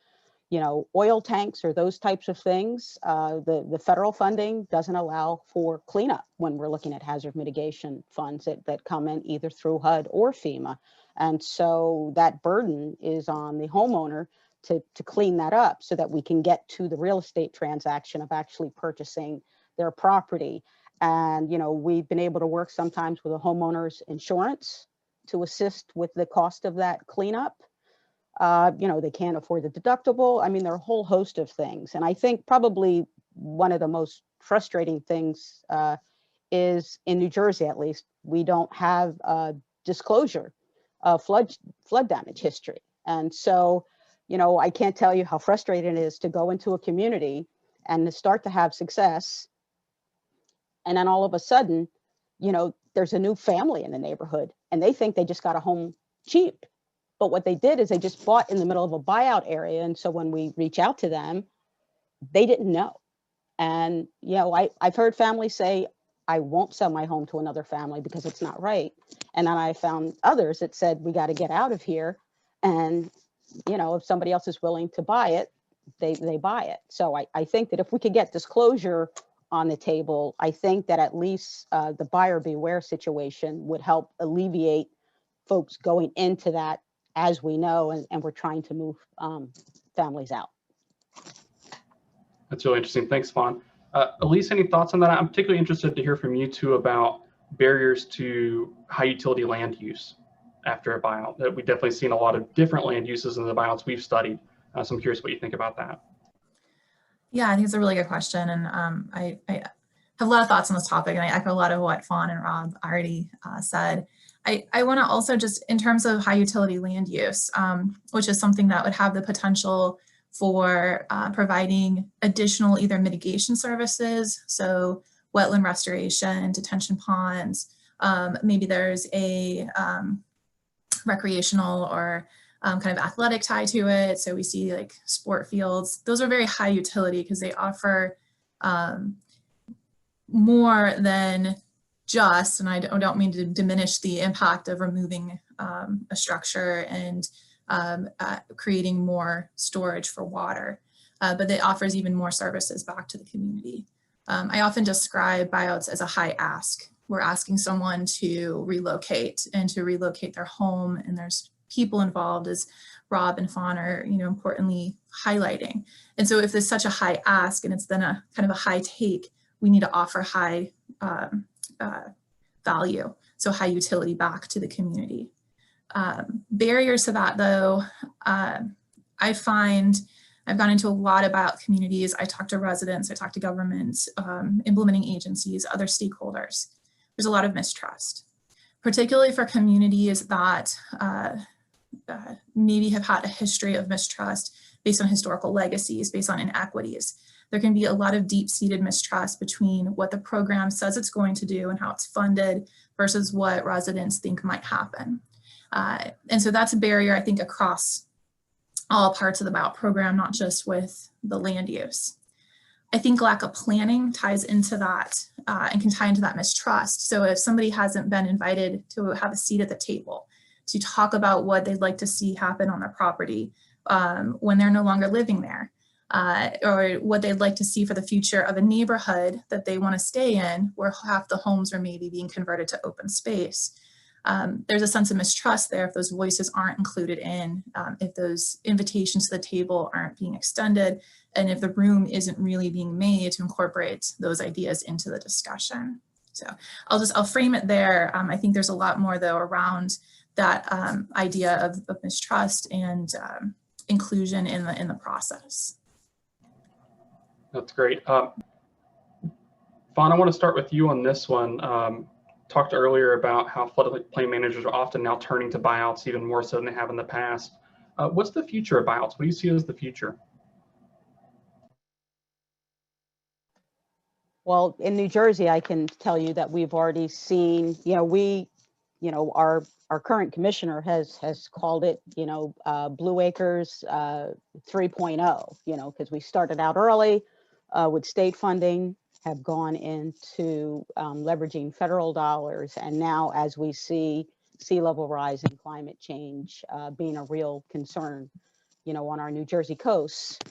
you know, oil tanks or those types of things, the federal funding doesn't allow for cleanup when we're looking at hazard mitigation funds that come in either through HUD or FEMA. And so that burden is on the homeowner to clean that up so that we can get to the real estate transaction of actually purchasing their property. And, you know, we've been able to work sometimes with a homeowner's insurance to assist with the cost of that cleanup. You know, they can't afford the deductible. I mean, there are a whole host of things. And I think probably one of the most frustrating things is in New Jersey, at least, we don't have disclosure of flood damage history. And so, you know, I can't tell you how frustrating it is to go into a community and to start to have success. And then all of a sudden, you know, there's a new family in the neighborhood and they think they just got a home cheap. But what they did is they just bought in the middle of a buyout area. And so when we reach out to them, they didn't know. And, you know, I've heard families say, I won't sell my home to another family because it's not right. And then I found others that said, we got to get out of here. And, you know, if somebody else is willing to buy it, they buy it. So I think that if we could get disclosure on the table, I think that at least the buyer beware situation would help alleviate folks going into that, as we know, and we're trying to move families out. That's really interesting. Thanks, Fawn. Elise, any thoughts on that? I'm particularly interested to hear from you too about barriers to high utility land use after a buyout. That we've definitely seen a lot of different land uses in the buyouts we've studied. So I'm curious what you think about that. Yeah, I think it's a really good question. And I have a lot of thoughts on this topic, and I echo a lot of what Fawn and Rob already said. I want to also just, in terms of high utility land use, which is something that would have the potential for providing additional either mitigation services, so wetland restoration, detention ponds, maybe there's a recreational or kind of athletic tie to it. So we see like sport fields. Those are very high utility because they offer more than just, and I don't mean to diminish the impact of removing a structure and creating more storage for water, but it offers even more services back to the community. I often describe buyouts as a high ask. We're asking someone to relocate and to relocate their home, and there's people involved, as Rob and Fawn are, you know, importantly highlighting. And so if there's such a high ask and it's then a kind of a high take, we need to offer high value, so high utility back to the community. Barriers to that, though, I find I've gone into a lot about communities. I talk to residents, I talk to governments, implementing agencies, other stakeholders. There's a lot of mistrust, particularly for communities that maybe have had a history of mistrust based on historical legacies, based on inequities. There can be a lot of deep-seated mistrust between what the program says it's going to do and how it's funded versus what residents think might happen. And so that's a barrier, I think, across all parts of the buyout program, not just with the land use. I think lack of planning ties into that and can tie into that mistrust. So if somebody hasn't been invited to have a seat at the table to talk about what they'd like to see happen on their property when they're no longer living there, or what they'd like to see for the future of a neighborhood that they want to stay in, where half the homes are maybe being converted to open space. There's a sense of mistrust there if those voices aren't included in, if those invitations to the table aren't being extended, and if the room isn't really being made to incorporate those ideas into the discussion. So I'll frame it there. I think there's a lot more, though, around that idea of mistrust and inclusion in the process. That's great. Fawn, I want to start with you on this one. Talked earlier about how floodplain managers are often now turning to buyouts even more so than they have in the past. What's the future of buyouts? What do you see as the future? Well, in New Jersey, I can tell you that we've already seen, our current commissioner has called it, Blue Acres 3.0, because we started out early with state funding, have gone into leveraging federal dollars. And now as we see sea level rise and climate change being a real concern, on our New Jersey coast,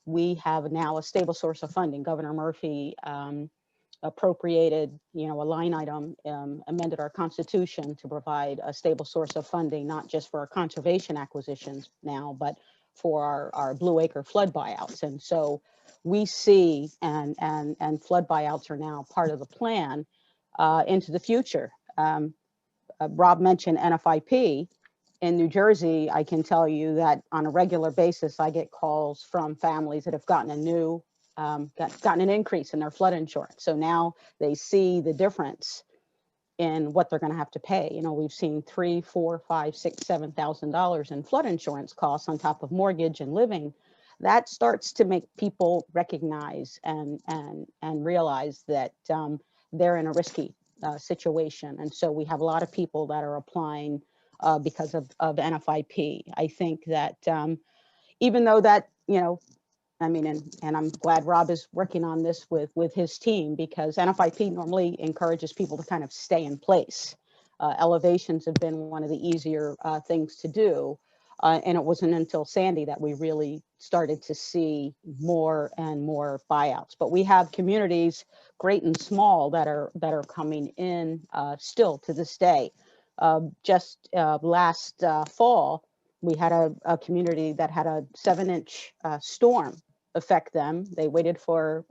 we have now a stable source of funding. Governor Murphy appropriated, a line item, amended our constitution to provide a stable source of funding, not just for our conservation acquisitions now, but for our Blue Acre flood buyouts. And so we see, and flood buyouts are now part of the plan into the future. Rob mentioned NFIP. In New Jersey, I can tell you that on a regular basis, I get calls from families that have gotten gotten an increase in their flood insurance. So now they see the difference in what they're going to have to pay. We've seen $3,000, $4,000, $5,000, $6,000, $7,000 in flood insurance costs on top of mortgage and living that starts to make people recognize and realize that they're in a risky situation. And so we have a lot of people that are applying because of NFIP. I think that even though that, you know, I mean, and I'm glad Rob is working on this with his team, because NFIP normally encourages people to kind of stay in place. Elevations have been one of the easier things to do. And it wasn't until Sandy that we really started to see more and more buyouts. But we have communities, great and small, that are coming in still to this day. Just last fall, we had a community that had a 7-inch storm affect them. They waited for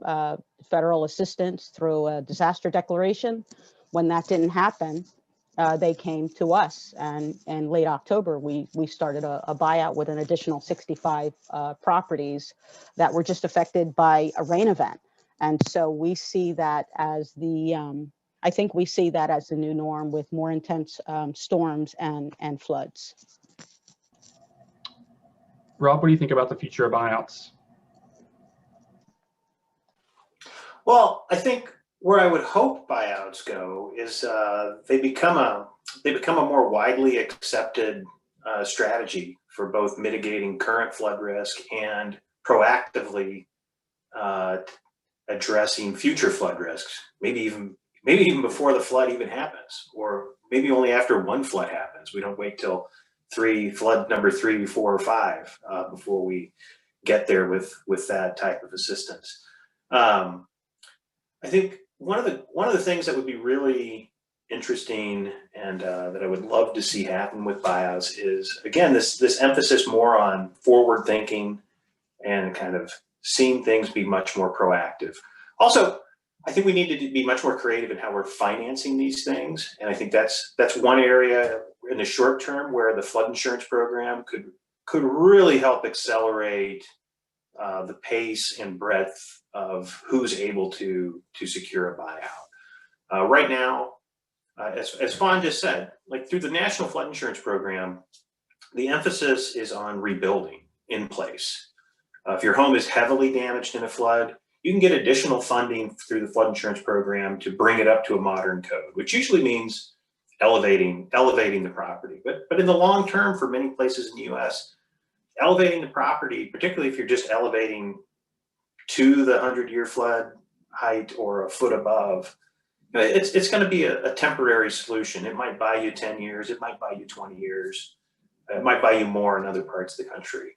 federal assistance through a disaster declaration. When that didn't happen, they came to us, and in late October, we started a buyout with an additional 65 properties that were just affected by a rain event. And so we see that as the, I think we see that as the new norm, with more intense storms and floods. Rob, what do you think about the future of buyouts? Well, I think where I would hope buyouts go is they become a more widely accepted strategy for both mitigating current flood risk and proactively addressing future flood risks. Maybe even before the flood even happens, or maybe only after one flood happens. We don't wait till flood number 3, 4, or 5 before we get there with that type of assistance. I think one of the things that would be really interesting and that I would love to see happen with buyouts is, again, this emphasis more on forward thinking and kind of seeing things be much more proactive. Also, I think we need to be much more creative in how we're financing these things, and I think that's one area in the short term where the flood insurance program could really help accelerate the pace and breadth of who's able to secure a buyout. Right now, as Fawn just said, like through the National Flood Insurance Program, the emphasis is on rebuilding in place. If your home is heavily damaged in a flood, you can get additional funding through the flood insurance program to bring it up to a modern code, which usually means elevating the property. But in the long term, for many places in the US, elevating the property, particularly if you're just elevating to the 100-year flood height or a foot above, it's going to be a temporary solution. It might buy you 10 years, it might buy you 20 years, it might buy you more in other parts of the country,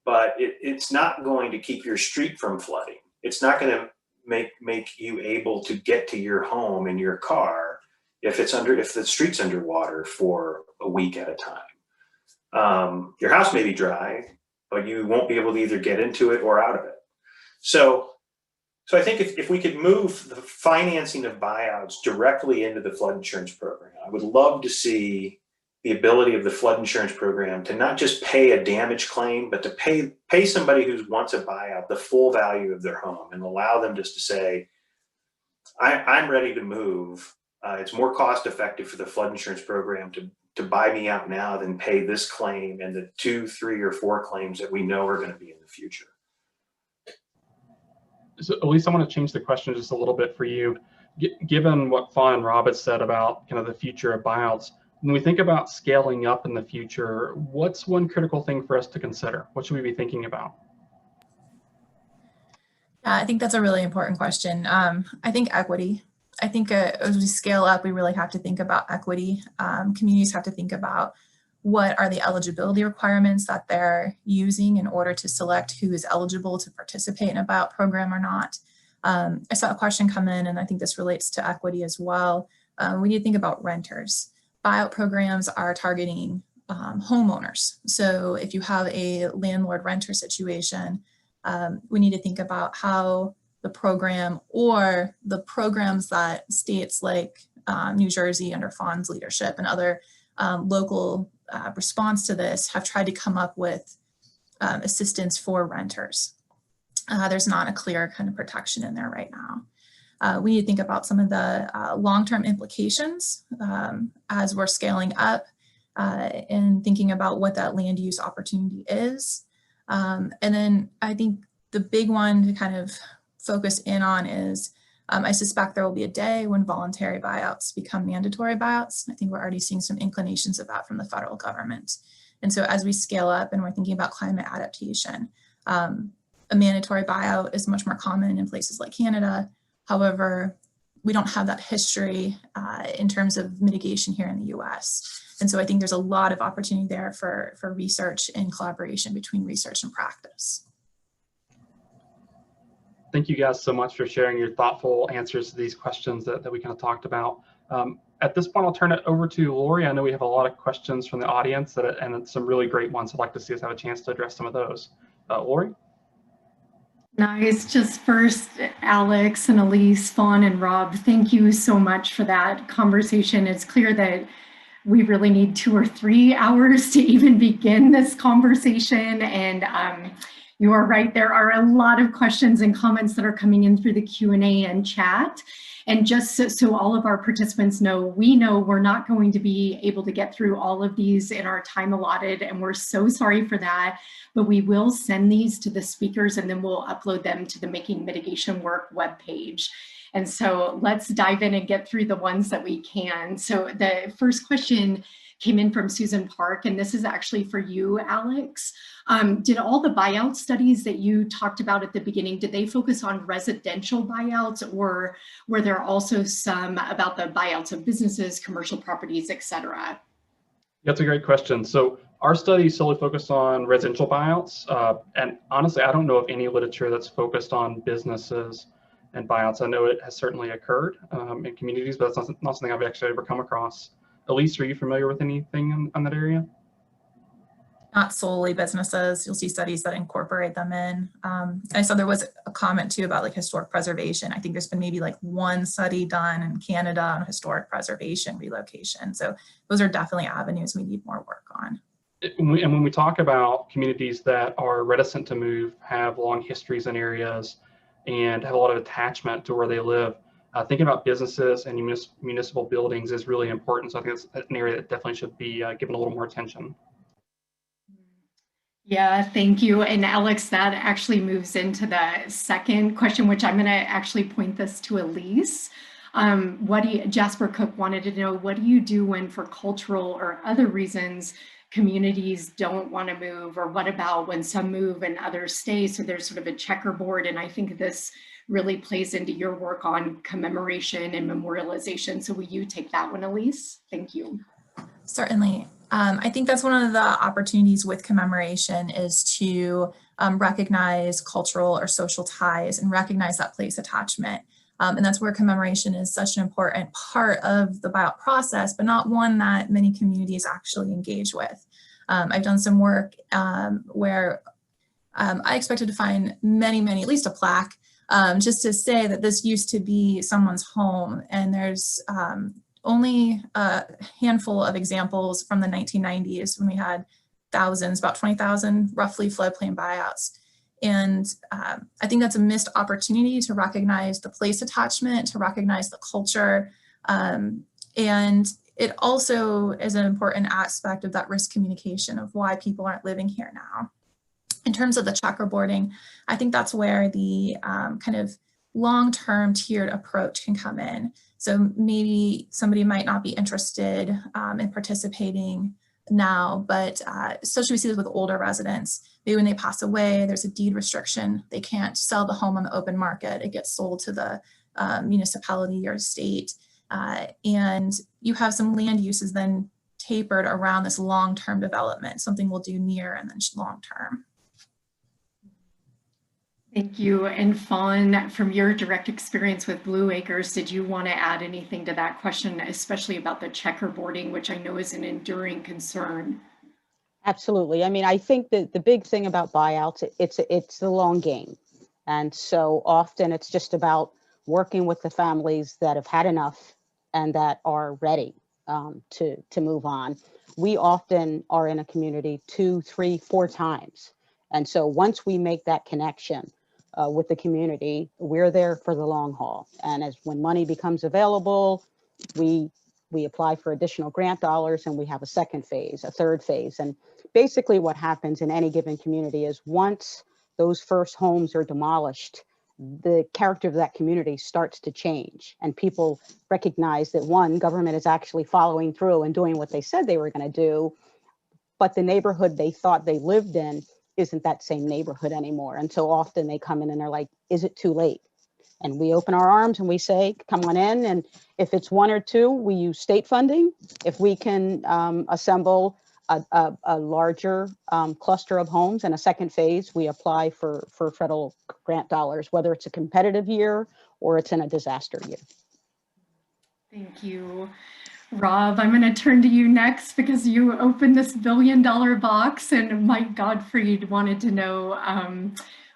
but it's not going to keep your street from flooding. It's not going to make you able to get to your home in your car if the street's underwater for a week at a time. Your house may be dry, but you won't be able to either get into it or out of it. So I think if we could move the financing of buyouts directly into the flood insurance program, I would love to see the ability of the flood insurance program to not just pay a damage claim, but to pay somebody who wants a buyout the full value of their home and allow them just to say, I'm ready to move. It's more cost effective for the flood insurance program to buy me out now than pay this claim and the 2, 3, or 4 claims that we know are going to be in the future. So Elise, I want to change the question just a little bit for you. Given what Fawn and Rob has said about kind of the future of buyouts, when we think about scaling up in the future, what's one critical thing for us to consider? What should we be thinking about? Yeah, I think that's a really important question. I think equity. I think as we scale up, we really have to think about equity. Communities have to think about what are the eligibility requirements that they're using in order to select who is eligible to participate in a buyout program or not. I saw a question come in, and I think this relates to equity as well. We need to think about renters. Buyout programs are targeting homeowners. So if you have a landlord-renter situation, we need to think about how the program or the programs that states like New Jersey under Fawn's leadership and other local response to this have tried to come up with assistance for renters. There's not a clear kind of protection in there right now. We need to think about some of the long-term implications as we're scaling up and thinking about what that land use opportunity is. And then I think the big one to kind of focus in on is I suspect there will be a day when voluntary buyouts become mandatory buyouts. I think we're already seeing some inclinations of that from the federal government. And so as we scale up and we're thinking about climate adaptation, a mandatory buyout is much more common in places like Canada. However, we don't have that history in terms of mitigation here in the US. And so I think there's a lot of opportunity there for research and collaboration between research and practice. Thank you guys so much for sharing your thoughtful answers to these questions that we kind of talked about. At this point, I'll turn it over to Lori. I know we have a lot of questions from the audience and some really great ones. I'd like to see us have a chance to address some of those. Lori? Nice. Just first, Alex and Elise, Fawn and Rob, thank you so much for that conversation. It's clear that we really need 2 or 3 hours to even begin this conversation. And you are right, there are a lot of questions and comments that are coming in through the Q&A and chat. And just so all of our participants know, we know we're not going to be able to get through all of these in our time allotted, and we're so sorry for that, but we will send these to the speakers and then we'll upload them to the Making Mitigation Work webpage. And so let's dive in and get through the ones that we can. So the first question came in from Susan Park, and this is actually for you, Alex. Did all the buyout studies that you talked about at the beginning, did they focus on residential buyouts, or were there also some about the buyouts of businesses, commercial properties, et cetera? That's a great question. So our study solely focused on residential buyouts. And honestly, I don't know of any literature that's focused on businesses and buyouts. I know it has certainly occurred in communities, but that's not something I've actually ever come across. Elise, are you familiar with anything on that area? Not solely businesses. You'll see studies that incorporate them in. I saw there was a comment too about like historic preservation. I think there's been maybe like one study done in Canada on historic preservation relocation. So those are definitely avenues we need more work on. And when we talk about communities that are reticent to move, have long histories in areas, and have a lot of attachment to where they live, thinking about businesses and municipal buildings is really important. So I think it's an area that definitely should be given a little more attention. Yeah, thank you. And Alex, that actually moves into the second question, which I'm going to actually point this to Elise. Jasper Cook wanted to know, what do you do when for cultural or other reasons communities don't want to move, or what about when some move and others stay? So there's sort of a checkerboard, and I think this really plays into your work on commemoration and memorialization. So will you take that one, Elise? Thank you. Certainly. I think that's one of the opportunities with commemoration is to recognize cultural or social ties and recognize that place attachment. And that's where commemoration is such an important part of the buyout process, but not one that many communities actually engage with. I've done some work where I expected to find many, at least a plaque, just to say that this used to be someone's home. And there's only a handful of examples from the 1990s when we had thousands, about 20,000 roughly floodplain buyouts. And I think that's a missed opportunity to recognize the place attachment, to recognize the culture. And it also is an important aspect of that risk communication of why people aren't living here now. In terms of the checkerboarding, I think that's where the kind of long-term tiered approach can come in. So maybe somebody might not be interested in participating now, but especially we see this with older residents. Maybe when they pass away, there's a deed restriction. They can't sell the home on the open market. It gets sold to the municipality or state. And you have some land uses then tapered around this long-term development, something we'll do near and then long-term. Thank you. And Fawn, from your direct experience with Blue Acres, did you want to add anything to that question, especially about the checkerboarding, which I know is an enduring concern? Absolutely. I mean, I think that the big thing about buyouts, it's the long game. And so often it's just about working with the families that have had enough and that are ready to move on. We often are in a community 2, 3, 4 times. And so once we make that connection with the community, we're there for the long haul. And when money becomes available, we we apply for additional grant dollars, and we have a second phase, a third phase. And basically what happens in any given community is once those first homes are demolished, the character of that community starts to change, and people recognize that, one, government is actually following through and doing what they said they were going to do, but the neighborhood they thought they lived in isn't that same neighborhood anymore. And so often they come in and they're like, is it too late? And we open our arms and we say, come on in. And if it's one or two, we use state funding. If we can assemble a larger cluster of homes in a second phase, we apply for federal grant dollars, whether it's a competitive year or it's in a disaster year. Thank you. Rob, I'm going to turn to you next because you opened this $1 billion box, and Mike Godfried wanted to know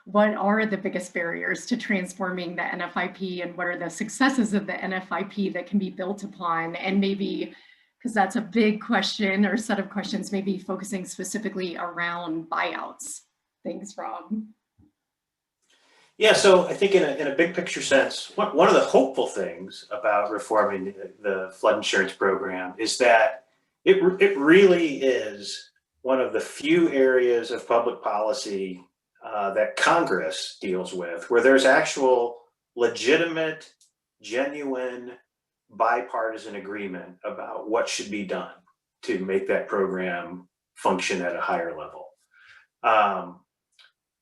what are the biggest barriers to transforming the NFIP, and what are the successes of the NFIP that can be built upon? And maybe, because that's a big question or set of questions, maybe focusing specifically around buyouts. Thanks, Rob. Yeah, so I think in a big picture sense, one of the hopeful things about reforming the flood insurance program is that it really is one of the few areas of public policy that Congress deals with where there's actual legitimate, genuine, bipartisan agreement about what should be done to make that program function at a higher level.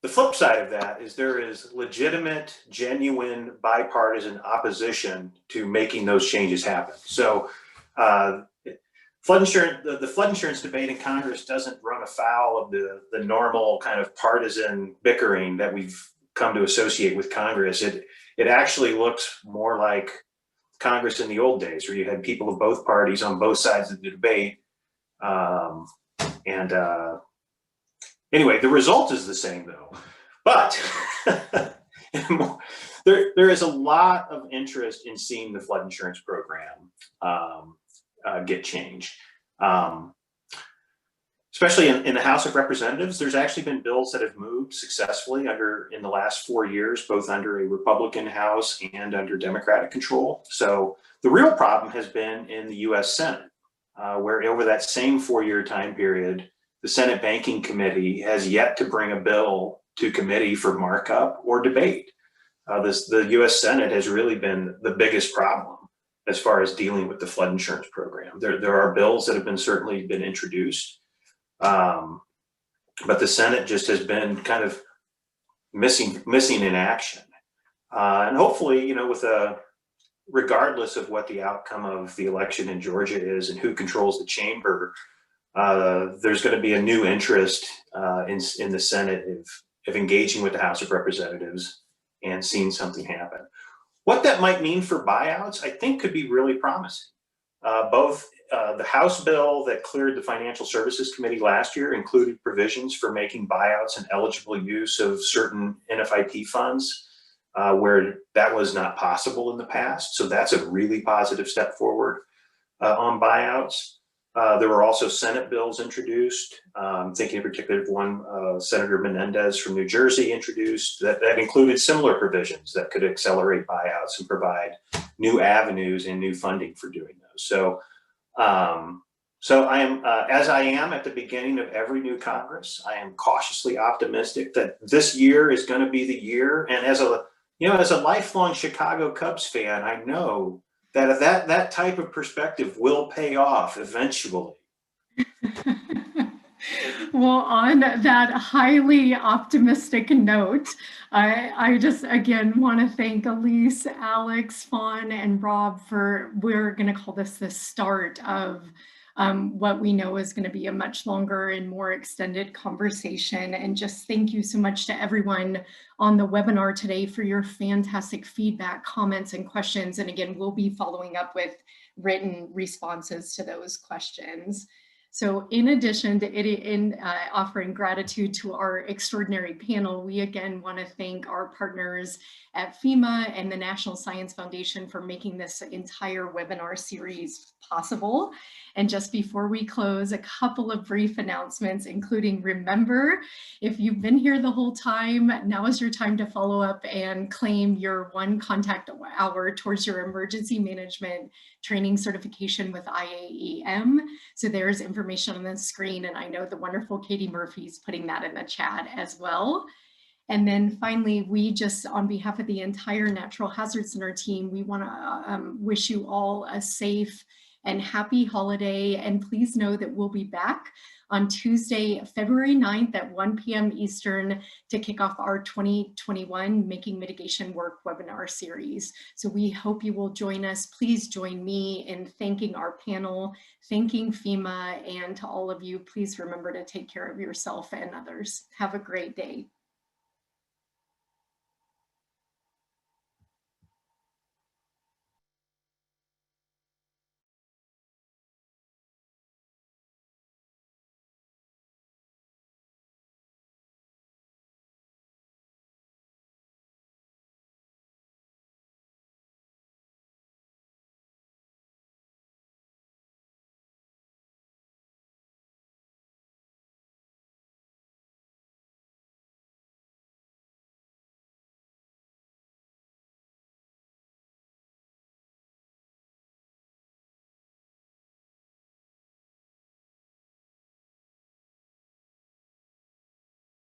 The flip side of that is there is legitimate, genuine, bipartisan opposition to making those changes happen. So the flood insurance debate in Congress doesn't run afoul of the normal kind of partisan bickering that we've come to associate with Congress. It actually looks more like Congress in the old days, where you had people of both parties on both sides of the debate. Anyway, the result is the same though, but there is a lot of interest in seeing the flood insurance program get changed. Especially in the House of Representatives, there's actually been bills that have moved successfully in the last 4 years, both under a Republican House and under Democratic control. So the real problem has been in the US Senate, where over that same 4-year time period, the Senate Banking Committee has yet to bring a bill to committee for markup or debate. The US Senate has really been the biggest problem as far as dealing with the flood insurance program. There are bills that have certainly been introduced, but the Senate just has been kind of missing in action. And hopefully, regardless of what the outcome of the election in Georgia is and who controls the chamber, there's going to be a new interest in the Senate of engaging with the House of Representatives and seeing something happen. What that might mean for buyouts, I think, could be really promising. Both the House bill that cleared the Financial Services Committee last year included provisions for making buyouts an eligible use of certain NFIP funds where that was not possible in the past. So that's a really positive step forward on buyouts. There were also Senate bills introduced. I'm thinking in particular of one Senator Menendez from New Jersey introduced that included similar provisions that could accelerate buyouts and provide new avenues and new funding for doing those. So I am, as I am at the beginning of every new Congress, I am cautiously optimistic that this year is going to be the year. And as a lifelong Chicago Cubs fan, I know that type of perspective will pay off eventually. Well, on that highly optimistic note, I just again want to thank Elise, Alex, Fawn, and Rob we're going to call this the start of what we know is going to be a much longer and more extended conversation. And just thank you so much to everyone on the webinar today for your fantastic feedback, comments, and questions. And again, we'll be following up with written responses to those questions. So in addition to offering gratitude to our extraordinary panel, we again want to thank our partners at FEMA and the National Science Foundation for making this entire webinar series possible. And just before we close, a couple of brief announcements, including remember, if you've been here the whole time, now is your time to follow up and claim your 1 contact hour towards your emergency management training certification with IAEM. So there's information on the screen, and I know the wonderful Katie Murphy's putting that in the chat as well. And then finally, we just, on behalf of the entire Natural Hazard Center team, we want to wish you all a safe and happy holiday. And please know that we'll be back on Tuesday, February 9th at 1 p.m. Eastern to kick off our 2021 Making Mitigation Work webinar series. So we hope you will join us. Please join me in thanking our panel, thanking FEMA, and to all of you, please remember to take care of yourself and others. Have a great day.